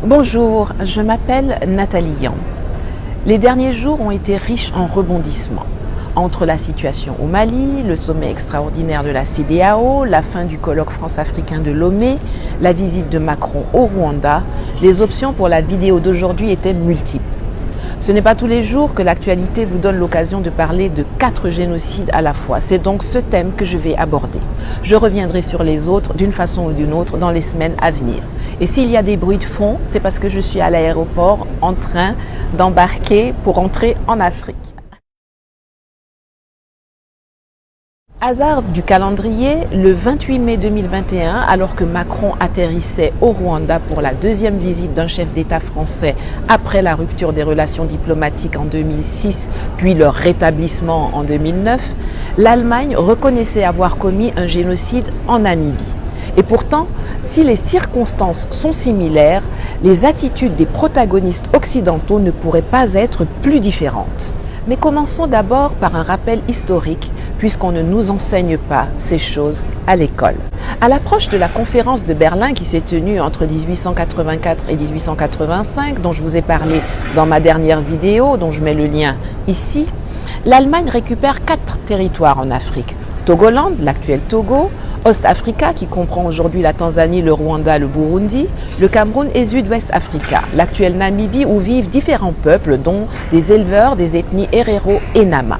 Bonjour, je m'appelle Nathalie Yan. Les derniers jours ont été riches en rebondissements. Entre la situation au Mali, le sommet extraordinaire de la CEDEAO, la fin du colloque France-Africain de Lomé, la visite de Macron au Rwanda, les options pour la vidéo d'aujourd'hui étaient multiples. Ce n'est pas tous les jours que l'actualité vous donne l'occasion de parler de 4 génocides à la fois. C'est donc ce thème que je vais aborder. Je reviendrai sur les autres d'une façon ou d'une autre dans les semaines à venir. Et s'il y a des bruits de fond, c'est parce que je suis à l'aéroport en train d'embarquer pour entrer en Afrique. Hasard du calendrier, le 28 mai 2021, alors que Macron atterrissait au Rwanda pour la deuxième visite d'un chef d'État français après la rupture des relations diplomatiques en 2006, puis leur rétablissement en 2009, l'Allemagne reconnaissait avoir commis un génocide en Namibie. Et pourtant, si les circonstances sont similaires, les attitudes des protagonistes occidentaux ne pourraient pas être plus différentes. Mais commençons d'abord par un rappel historique, puisqu'on ne nous enseigne pas ces choses à l'école. À l'approche de la conférence de Berlin qui s'est tenue entre 1884 et 1885, dont je vous ai parlé dans ma dernière vidéo, dont je mets le lien ici, l'Allemagne récupère 4 territoires en Afrique. Togoland, l'actuel Togo, Ostafrika, qui comprend aujourd'hui la Tanzanie, le Rwanda, le Burundi, le Cameroun et Sud-Ouest Africa, l'actuelle Namibie où vivent différents peuples, dont des éleveurs des ethnies Herero et Nama.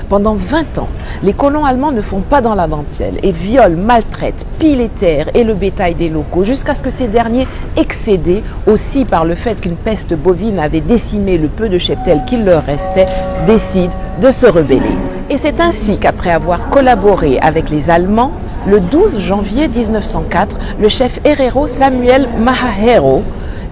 Pendant 20 ans, les colons allemands ne font pas dans la dentelle et violent, maltraitent, pillent les terres et le bétail des locaux jusqu'à ce que ces derniers, excédés aussi par le fait qu'une peste bovine avait décimé le peu de cheptel qu'il leur restait, décident de se rebeller. Et c'est ainsi qu'après avoir collaboré avec les Allemands, le 12 janvier 1904, le chef Herero Samuel Mahahero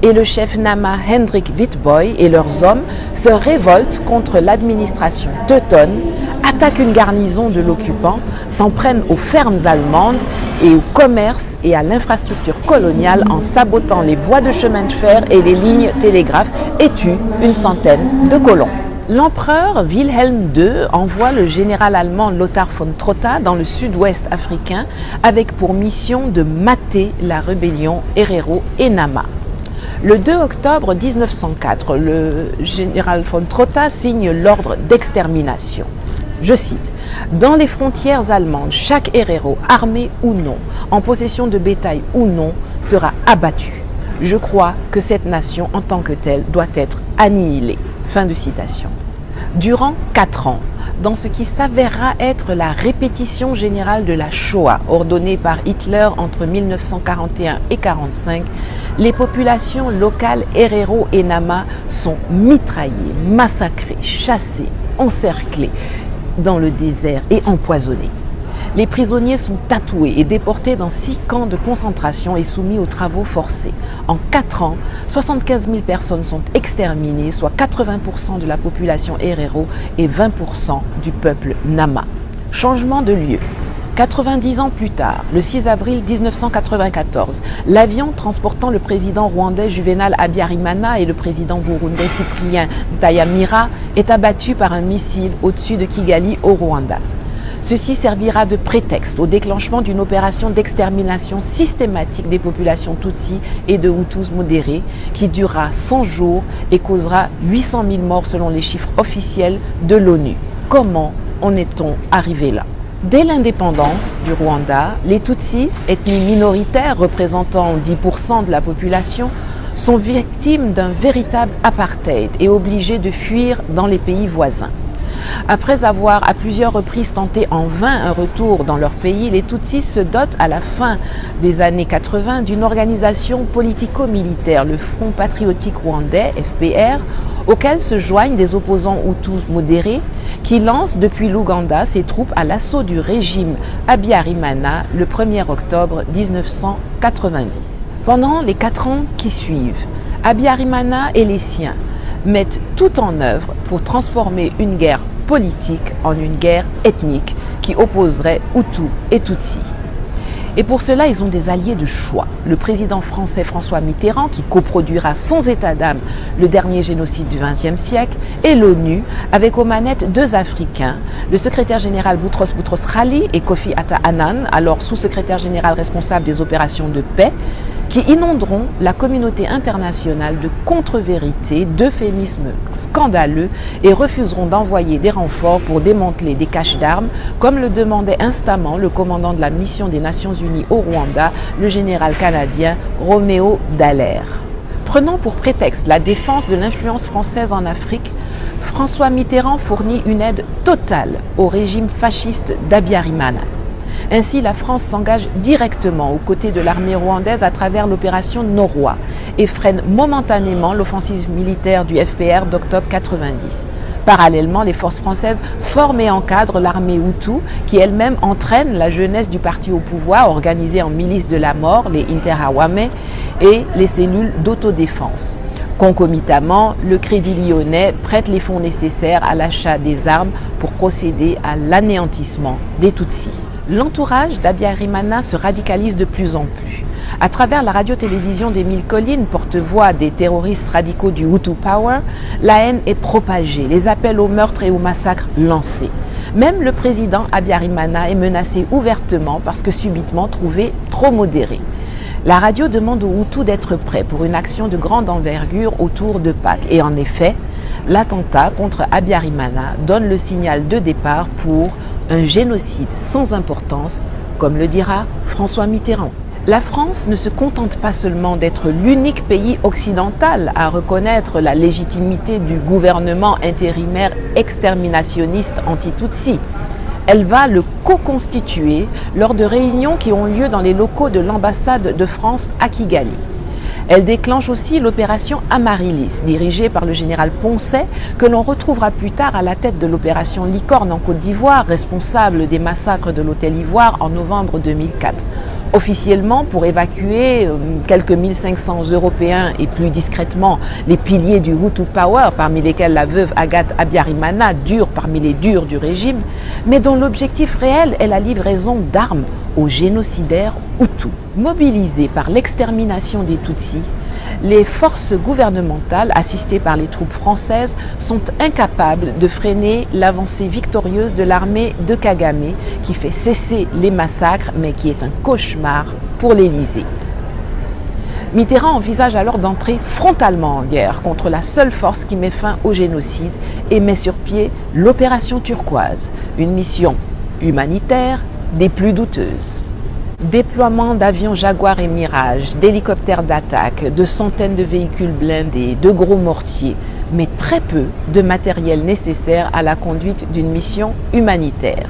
et le chef Nama Hendrik Witbooi et leurs hommes se révoltent contre l'administration teutonne, attaquent une garnison de l'occupant, s'en prennent aux fermes allemandes et au commerce et à l'infrastructure coloniale en sabotant les voies de chemin de fer et les lignes télégraphes et tuent une centaine de colons. L'empereur Wilhelm II envoie le général allemand Lothar von Trotha dans le sud-ouest africain avec pour mission de mater la rébellion Herero et Nama. Le 2 octobre 1904, le général von Trotha signe l'ordre d'extermination. Je cite, « Dans les frontières allemandes, chaque Herero, armé ou non, en possession de bétail ou non, sera abattu. Je crois que cette nation en tant que telle doit être annihilée. » Fin de citation. Durant 4 ans, dans ce qui s'avérera être la répétition générale de la Shoah, ordonnée par Hitler entre 1941 et 1945, les populations locales Herero et Nama sont mitraillées, massacrées, chassées, encerclées dans le désert et empoisonnées. Les prisonniers sont tatoués et déportés dans 6 camps de concentration et soumis aux travaux forcés. En 4 ans, 75 000 personnes sont exterminées, soit 80% de la population Herero et 20% du peuple Nama. Changement de lieu. 90 ans plus tard, le 6 avril 1994, l'avion transportant le président rwandais Juvenal Habyarimana et le président burundais Cyprien Ntaryamira est abattu par un missile au-dessus de Kigali au Rwanda. Ceci servira de prétexte au déclenchement d'une opération d'extermination systématique des populations Tutsis et de Hutus modérés qui durera 100 jours et causera 800 000 morts selon les chiffres officiels de l'ONU. Comment en est-on arrivé là ? Dès l'indépendance du Rwanda, les Tutsis, ethnie minoritaire représentant 10% de la population, sont victimes d'un véritable apartheid et obligés de fuir dans les pays voisins. Après avoir à plusieurs reprises tenté en vain un retour dans leur pays, les Tutsis se dotent à la fin des années 80 d'une organisation politico-militaire, le Front patriotique rwandais, FPR, auquel se joignent des opposants Hutus modérés qui lancent depuis l'Ouganda ses troupes à l'assaut du régime Habyarimana le 1er octobre 1990. Pendant les 4 ans qui suivent, Habyarimana et les siens mettent tout en œuvre pour transformer une guerre politique en une guerre ethnique qui opposerait Hutus et Tutsis. Et pour cela, ils ont des alliés de choix. Le président français François Mitterrand, qui coproduira sans état d'âme le dernier génocide du XXe siècle, et l'ONU, avec aux manettes 2 Africains, le secrétaire général Boutros Boutros-Ghali et Kofi Annan, alors sous-secrétaire général responsable des opérations de paix, qui inonderont la communauté internationale de contre-vérités, d'euphémismes scandaleux et refuseront d'envoyer des renforts pour démanteler des caches d'armes, comme le demandait instamment le commandant de la mission des Nations Unies au Rwanda, le général canadien Roméo Dallaire. Prenant pour prétexte la défense de l'influence française en Afrique, François Mitterrand fournit une aide totale au régime fasciste d'Abiyarimana. Ainsi, la France s'engage directement aux côtés de l'armée rwandaise à travers l'opération Noroi et freine momentanément l'offensive militaire du FPR d'octobre 90. Parallèlement, les forces françaises forment et encadrent l'armée Hutu qui elle-même entraîne la jeunesse du parti au pouvoir organisée en milices de la mort, les Interahamwe, et les cellules d'autodéfense. Concomitamment, le Crédit Lyonnais prête les fonds nécessaires à l'achat des armes pour procéder à l'anéantissement des Tutsis. L'entourage d'Abiyarimana se radicalise de plus en plus. À travers la radio-télévision d'Émile Colline, porte-voix des terroristes radicaux du Hutu Power, la haine est propagée, les appels au meurtre et au massacre lancés. Même le président Abiyarimana est menacé ouvertement parce que subitement trouvé trop modéré. La radio demande aux Hutus d'être prêts pour une action de grande envergure autour de Pâques. Et en effet, l'attentat contre Abiyarimana donne le signal de départ pour un génocide sans importance, comme le dira François Mitterrand. La France ne se contente pas seulement d'être l'unique pays occidental à reconnaître la légitimité du gouvernement intérimaire exterminationniste anti-Tutsi. Elle va le co-constituer lors de réunions qui ont lieu dans les locaux de l'ambassade de France à Kigali. Elle déclenche aussi l'opération Amaryllis, dirigée par le général Poncet, que l'on retrouvera plus tard à la tête de l'opération Licorne en Côte d'Ivoire, responsable des massacres de l'hôtel Ivoire en novembre 2004. Officiellement, pour évacuer quelques 1500 Européens et plus discrètement les piliers du Hutu Power, parmi lesquels la veuve Agathe Abiyarimana, dure parmi les durs du régime, mais dont l'objectif réel est la livraison d'armes aux génocidaires Hutus. Mobilisés par l'extermination des Tutsis, les forces gouvernementales, assistées par les troupes françaises, sont incapables de freiner l'avancée victorieuse de l'armée de Kagame, qui fait cesser les massacres, mais qui est un cauchemar pour l'Élysée. Mitterrand envisage alors d'entrer frontalement en guerre contre la seule force qui met fin au génocide et met sur pied l'opération Turquoise, une mission humanitaire des plus douteuses. Déploiement d'avions Jaguar et Mirage, d'hélicoptères d'attaque, de centaines de véhicules blindés, de gros mortiers, mais très peu de matériel nécessaire à la conduite d'une mission humanitaire.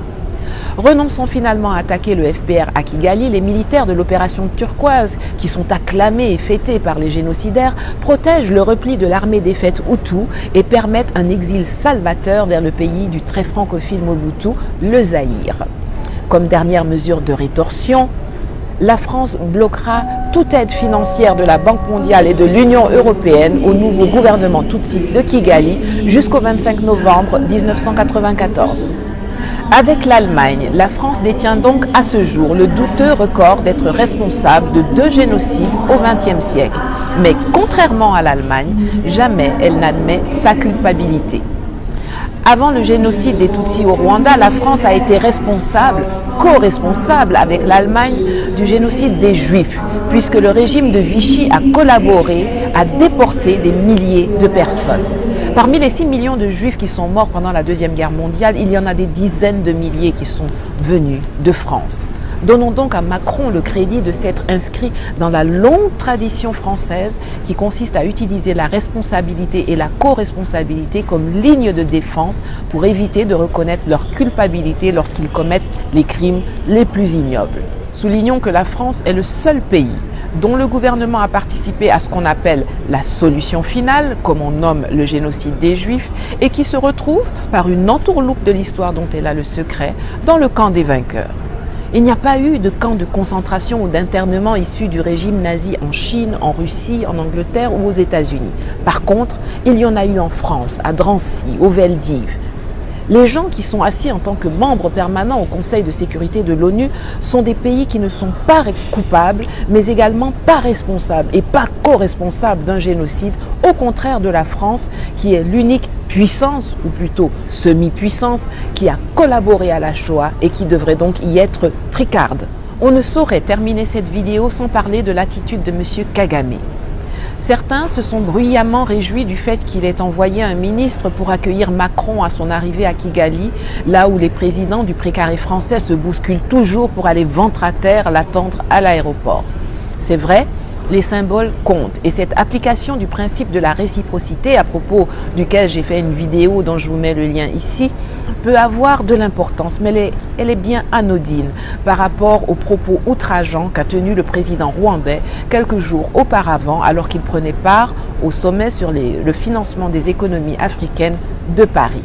Renonçant finalement à attaquer le FPR à Kigali, les militaires de l'opération Turquoise, qui sont acclamés et fêtés par les génocidaires, protègent le repli de l'armée défaite Hutu et permettent un exil salvateur vers le pays du très francophile Mobutu, le Zaïre. Comme dernière mesure de rétorsion, la France bloquera toute aide financière de la Banque mondiale et de l'Union européenne au nouveau gouvernement tutsiste de Kigali jusqu'au 25 novembre 1994. Avec l'Allemagne, la France détient donc à ce jour le douteux record d'être responsable de 2 génocides au XXe siècle. Mais contrairement à l'Allemagne, jamais elle n'admet sa culpabilité. Avant le génocide des Tutsis au Rwanda, la France a été responsable, co-responsable avec l'Allemagne du génocide des Juifs, puisque le régime de Vichy a collaboré à déporter des milliers de personnes. Parmi les 6 millions de Juifs qui sont morts pendant la Deuxième Guerre mondiale, il y en a des dizaines de milliers qui sont venus de France. Donnons donc à Macron le crédit de s'être inscrit dans la longue tradition française qui consiste à utiliser la responsabilité et la co-responsabilité comme ligne de défense pour éviter de reconnaître leur culpabilité lorsqu'ils commettent les crimes les plus ignobles. Soulignons que la France est le seul pays dont le gouvernement a participé à ce qu'on appelle la solution finale, comme on nomme le génocide des Juifs, et qui se retrouve, par une entourloupe de l'histoire dont elle a le secret, dans le camp des vainqueurs. Il n'y a pas eu de camp de concentration ou d'internement issus du régime nazi en Chine, en Russie, en Angleterre ou aux États-Unis. Par contre, il y en a eu en France, à Drancy, au Veldiv. Les gens qui sont assis en tant que membres permanents au Conseil de sécurité de l'ONU sont des pays qui ne sont pas coupables, mais également pas responsables et pas co-responsables d'un génocide, au contraire de la France, qui est l'unique puissance, ou plutôt semi-puissance, qui a collaboré à la Shoah et qui devrait donc y être tricarde. On ne saurait terminer cette vidéo sans parler de l'attitude de M. Kagame. Certains se sont bruyamment réjouis du fait qu'il ait envoyé un ministre pour accueillir Macron à son arrivée à Kigali, là où les présidents du précaré français se bousculent toujours pour aller ventre à terre l'attendre à l'aéroport. C'est vrai, les symboles comptent et cette application du principe de la réciprocité, à propos duquel j'ai fait une vidéo dont je vous mets le lien ici, peut avoir de l'importance, mais elle est bien anodine par rapport aux propos outrageants qu'a tenu le président rwandais quelques jours auparavant alors qu'il prenait part au sommet sur le financement des économies africaines de Paris.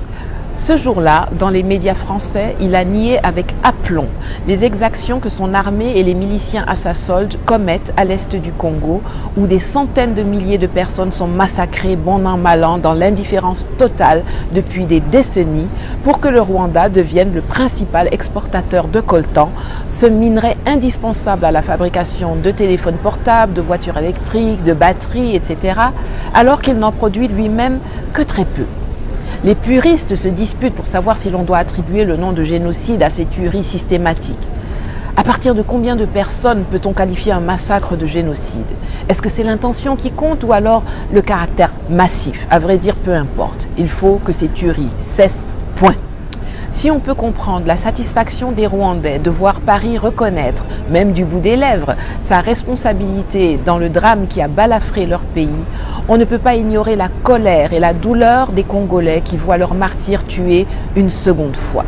Ce jour-là, dans les médias français, il a nié avec aplomb les exactions que son armée et les miliciens à sa solde commettent à l'est du Congo, où des centaines de milliers de personnes sont massacrées bon an mal an dans l'indifférence totale depuis des décennies pour que le Rwanda devienne le principal exportateur de coltan, ce minerai indispensable à la fabrication de téléphones portables, de voitures électriques, de batteries, etc., alors qu'il n'en produit lui-même que très peu. Les puristes se disputent pour savoir si l'on doit attribuer le nom de génocide à ces tueries systématiques. À partir de combien de personnes peut-on qualifier un massacre de génocide? Est-ce que c'est l'intention qui compte ou alors le caractère massif? À vrai dire, peu importe. Il faut que ces tueries cessent, point. Si on peut comprendre la satisfaction des Rwandais de voir Paris reconnaître, même du bout des lèvres, sa responsabilité dans le drame qui a balafré leur pays, on ne peut pas ignorer la colère et la douleur des Congolais qui voient leurs martyrs tués une seconde fois.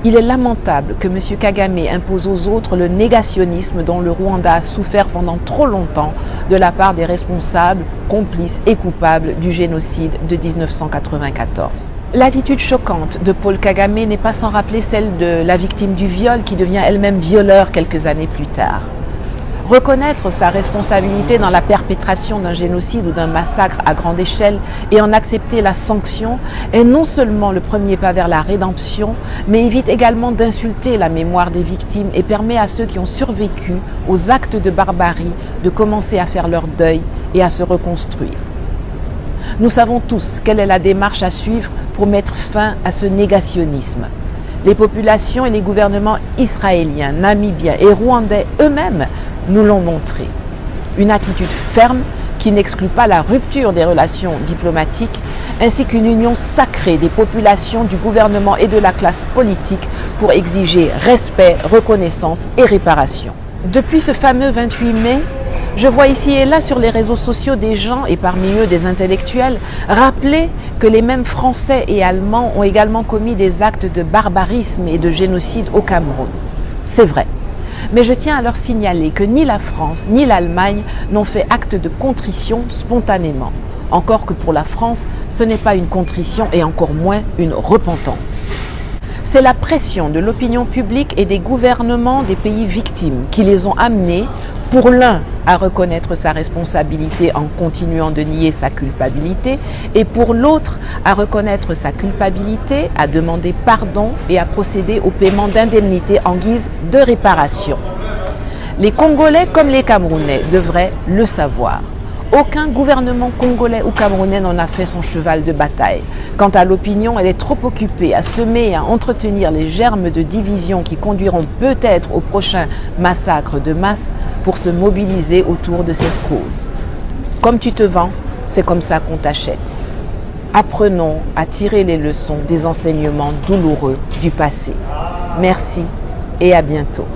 Il est lamentable que M. Kagame impose aux autres le négationnisme dont le Rwanda a souffert pendant trop longtemps de la part des responsables, complices et coupables du génocide de 1994. L'attitude choquante de Paul Kagame n'est pas sans rappeler celle de la victime du viol qui devient elle-même violeur quelques années plus tard. Reconnaître sa responsabilité dans la perpétration d'un génocide ou d'un massacre à grande échelle et en accepter la sanction est non seulement le premier pas vers la rédemption, mais évite également d'insulter la mémoire des victimes et permet à ceux qui ont survécu aux actes de barbarie de commencer à faire leur deuil et à se reconstruire. Nous savons tous quelle est la démarche à suivre pour mettre fin à ce négationnisme. Les populations et les gouvernements israéliens, namibiens et rwandais eux-mêmes nous l'ont montré. Une attitude ferme qui n'exclut pas la rupture des relations diplomatiques, ainsi qu'une union sacrée des populations, du gouvernement et de la classe politique pour exiger respect, reconnaissance et réparation. Depuis ce fameux 28 mai, je vois ici et là sur les réseaux sociaux des gens, et parmi eux des intellectuels, rappeler que les mêmes Français et Allemands ont également commis des actes de barbarisme et de génocide au Cameroun. C'est vrai. Mais je tiens à leur signaler que ni la France ni l'Allemagne n'ont fait acte de contrition spontanément. Encore que pour la France, ce n'est pas une contrition et encore moins une repentance. C'est la pression de l'opinion publique et des gouvernements des pays victimes qui les ont amenés, pour l'un, à reconnaître sa responsabilité en continuant de nier sa culpabilité, et pour l'autre, à reconnaître sa culpabilité, à demander pardon et à procéder au paiement d'indemnités en guise de réparation. Les Congolais comme les Camerounais devraient le savoir. Aucun gouvernement congolais ou camerounais n'en a fait son cheval de bataille. Quant à l'opinion, elle est trop occupée à semer et à entretenir les germes de division qui conduiront peut-être au prochain massacre de masse pour se mobiliser autour de cette cause. Comme tu te vends, c'est comme ça qu'on t'achète. Apprenons à tirer les leçons des enseignements douloureux du passé. Merci et à bientôt.